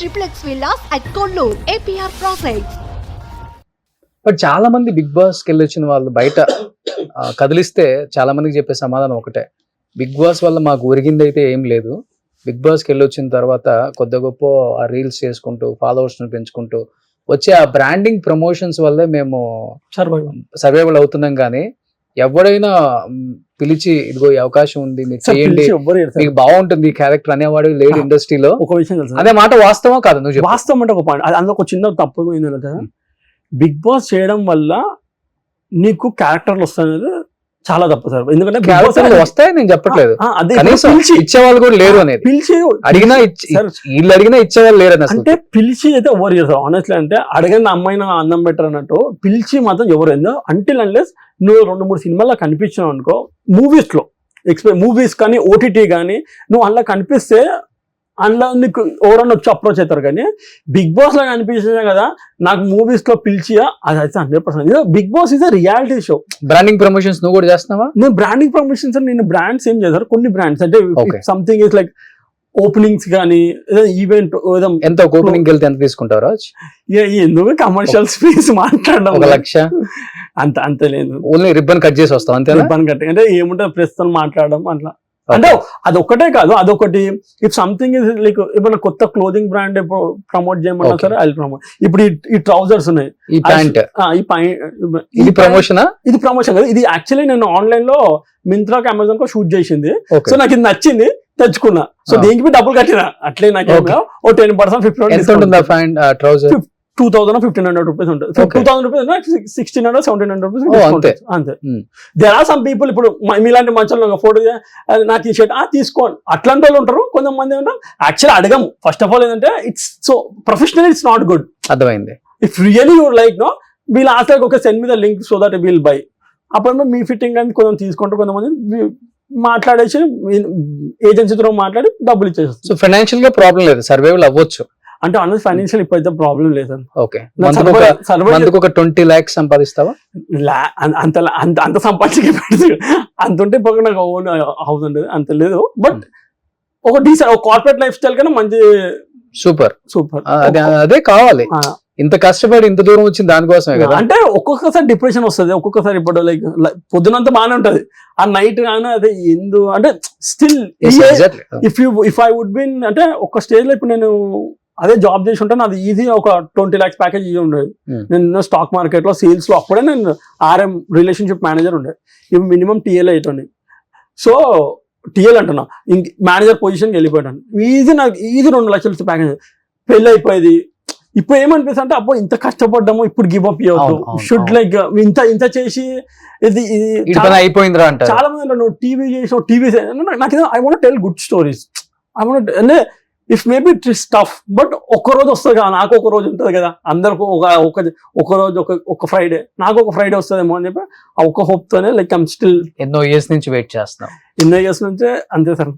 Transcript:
triplex villas at Kollur, APR Projects. But చాలా మంది big boss కి వెళ్ళొచ్చిన వాళ్ళు బయట కదిలిస్తే చాలా మందికి చెప్పే సమాధానం ఒకటే, బిగ్ బాస్ వల్ల మాకు ఒరిగింది అయితే ఏం లేదు. బిగ్ బాస్ కి వెళ్ళొచ్చిన తర్వాత కొద్ది గొప్ప ఆ రీల్స్ చేసుకుంటూ ఫాలోవర్స్ ని పెంచుకుంటూ వచ్చే ఆ బ్రాండింగ్ ప్రమోషన్స్ వల్లే మేము సర్వైవల్ అవుతున్నాం. కానీ ఎవడైనా పిలిచి ఇదిగో ఈ అవకాశం ఉంది మీకు చేయండి, మీకు బాగుంటుంది ఈ క్యారెక్టర్ అనేవాడు లేడు ఇండస్ట్రీలో. ఒక విషయం తెలుసు, అదే మాట వాస్తవం కాదు? నువ్వు వాస్తవం అంటే ఒక పాయింట్, అందులో ఒక చిన్న తప్పు ఏంటంటే బిగ్ బాస్ చేయడం వల్ల నీకు క్యారెక్టర్లు వస్తాయనేది చాలా తప్పు సార్. ఎందుకంటే వస్తాయి నేను చెప్పట్లేదు, ఇచ్చేవాళ్ళు కూడా లేరు అనేది. పిలిచి అడిగినా వీళ్ళు అడిగినా ఇచ్చేవాళ్ళు లేరు అని. అంటే పిలిచి అయితే ఎవరు చేస్తారు ఆనెస్ట్లీ, అంటే అడిగిన అమ్మాయిన అన్నం బెటర్ అన్నట్టు పిలిచి మాత్రం ఎవరు ఏందో అంటిల్ అన్లెస్ నువ్వు 2-3 సినిమాల్లో కనిపించావు అనుకో, మూవీస్ కానీ ఓటీటీ కానీ నువ్వు అందులో కనిపిస్తే అందులో నీకు ఎవరన్నా వచ్చి అప్రోచ్ అవుతారు. కానీ బిగ్ బాస్ లో కనిపించినా కదా నాకు మూవీస్ లో పిలిచియా, అది అయితే 100%. Bigg Boss is a reality show. Branding promotions నువ్వు కూడా చేస్తున్నావా? నేను బ్రాండింగ్ ప్రమోషన్స్ నేను బ్రాండ్స్ ఏం చేస్తారు, కొన్ని బ్రాండ్స్ అంటే సంథింగ్ ఇస్ లైక్ ఓపెనింగ్స్ కానీ ఈవెంట్ ఎంత ఓపెనింగ్ వెళ్తే ఎంత తీసుకుంటారు? ఎందుకు కమర్షియల్ స్పేస్ మాట్లాడడం 1 లక్ష అంత లేదు, ఓన్లీ రిబ్బన్ కట్ చేసి వస్తాం అంతే. రిబ్బన్ కట్ అంటే ఏముంటుంది ప్రస్తుతం మాట్లాడడం అట్లా. అంటే అది ఒక్కటే కాదు, అదొకటి. ఇఫ్ సంథింగ్ ఇస్ లైక్ ఏమైనా కొత్త క్లోదింగ్ బ్రాండ్ ప్రమోట్ చేయమన్నా సరే ఐ ప్రమోట్. ఇప్పుడు ఈ ట్రౌజర్స్ ఉన్నాయి, ఈ ప్యాంట్, ఇది ప్రమోషన్. ఇది ప్రమోషన్ కదా, ఇది యాక్చువల్లీ నేను ఆన్లైన్ లో మింత్రాకి అమెజాన్ కో షూట్ చేసింది. సో నాకు ఇది నచ్చింది, తెచ్చుకున్నా. సో దీనికి డబ్బులు కట్టినా. అట్లే నాకు 10% 15% 2000 1500 రూపీస్ ఉంటుంది. 2000 రూపీస్ 1600 1700 రూపీస్ అంతే. దేర్ ఆర్ సమ్ పీపుల్, ఇప్పుడు మీలాంటి మంచి ఫోటో నాకు ఈ షర్ట్ తీసుకోండి అట్లాంటి వాళ్ళు ఉంటారు. కొంతమంది ఉంటారు యాక్చువల్లీ అడగము. ఫస్ట్ ఆఫ్ ఆల్ ఏంటంటే it's so professional, it's not good. అర్థమైంది. If really your like no వీళ్ళు ఆస్క్ ఒక సెండ్ మీద link so that will buy. అప్పుడు మీ ఫిట్టింగ్ అని కొంచెం తీసుకుంటారు. కొంతమంది మాట్లాడేసి ఏజెన్సీతో మాట్లాడి డబ్బులు ఇచ్చేస్తారు. సో ఫైనాన్షియల్ గా ప్రాబ్లం లేదు, సర్వైవల్ అవ్వచ్చు. అంటే అన్నది ఫైనాన్షియల్ ఇప్పుడైతే ప్రాబ్లం లేదు. ఓకే, ఒక 20 lakhs సంపాదిస్తావా? అంత సంపాదించే అంత ఉంటే పక్కన నాకు ఓన్ హౌస్ ఉంటుంది, అంత లేదు. బట్ ఒక డీసెంట్ ఒక కార్పొరేట్ లైఫ్ స్టైల్ కన్నా మంచి సూపర్. అదే కావాలి. ఇంత కష్టపడి ఇంత దూరం వచ్చింది దానికోసమే కదా. అంటే ఒక్కొక్కసారి డిప్రెషన్ వస్తుంది, ఒక్కొక్కసారి ఇప్పుడు లైక్ పొద్దునంతా బాగానే ఉంటది, ఆ నైట్ కానీ అదే ఎందు అంటే still if I would been అంటే ఒక స్టేజ్ లో ఇప్పుడు నేను అదే జాబ్ చేసి ఉంటాను, అది ఈజీ ఒక 20 lakhs ప్యాకేజ్ ఇవి ఉండేది. నేను స్టాక్ మార్కెట్ లో సేల్స్ లో అప్పుడే నేను RM రిలేషన్షిప్ మేనేజర్ ఉండే. ఇవి మినిమం TL అవుతుంది. సో TL అంటున్నా, ఇంక మేనేజర్ పొజిషన్కి వెళ్ళిపోయాను. నాకు ఈజీ 2 లక్షల ప్యాకేజ్. పెళ్ళి అయిపోయేది. ఇప్పుడు ఏమనిపిస్తుంది అంటే అబ్బో ఇంత కష్టపడ్డాము, ఇప్పుడు గివ్ అప్ చేయవద్దు, షుడ్ లైక్ ఇంత చేసి ఇది అయిపోయిందిరా అంట. చాలా మంది అంటారు నువ్వు టీవీ చేసావు, నాకు I want tell good stories. I want అంటే if maybe it is tough, but ఒక్క రోజు వస్తుంది కదా, నాకు ఒక రోజు ఉంటుంది కదా, అందరికి ఒక రోజు ఒక ఫ్రైడే, నాకు ఒక ఫ్రైడే వస్తుందేమో అని చెప్పి ఆ ఒక్క హోప్ తోనే లైక్ ఐమ్ స్టిల్ ఎన్నో ఇయర్స్ నుంచి వెయిట్ చేస్తున్నాం. ఎన్నో ఇయర్స్ నుంచే అంతే సార్.